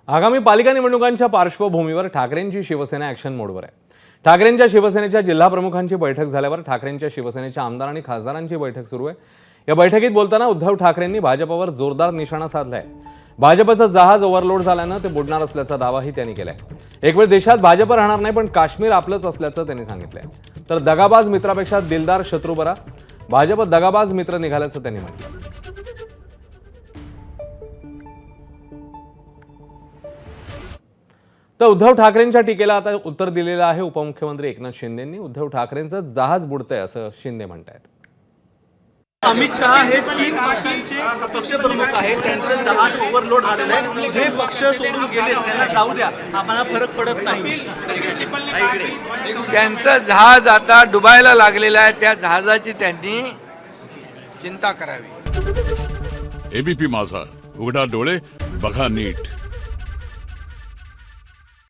आगामी पालिका निवडणुकांच्या पार्श्वभूमीवर ठाकरेंची शिवसेना ॲक्शन मोडवर आहे। ठाकरेंच्या शिवसेनेच्या जिल्हा प्रमुखांची बैठक झाल्यावर ठाकरेंच्या शिवसेनेच्या आमदार आणि खासदारांची बैठक सुरू आहे। या बैठकीत बोलताना उद्धव ठाकरेंनी भाजपवर जोरदार निशाणा साधलाय। भाजपचं जहाज ओव्हरलोड झाल्यानं ते बुडणार असल्याचा दावाही त्यांनी केलाय। एक वेळ देशात भाजप राहणार नाही, पण काश्मीर आपलंच असल्याचं त्यांनी सांगितलंय। तर दगाबाज मित्रापेक्षा दिलदार शत्रू बरा, भाजप दगाबाज मित्र निघाल्याचं त्यांनी म्हटलं। तर उद्धव ठाकरेंच्या टीकेला आता उत्तर दिलेलं आहे उपमुख्यमंत्री एकनाथ शिंदेंनी। उद्धव ठाकरेंचं जहाज बुडतंय असं शिंदे म्हणतायत। अमित शहा हे 3 पक्षांचे पक्षप्रमुख आहेत, त्यांचं जहाज ओव्हरलोड झालेलं आहे। जे पक्ष सोडून गेले त्यांना जाऊ द्या, आम्हाला फरक पडत नाही। त्यांचं जहाज आता डुबायला लागलेलं आहे, त्या जहाजाची त्यांनी चिंता करावी। एबीपी माझा, उघडा डोळे बघा नीट।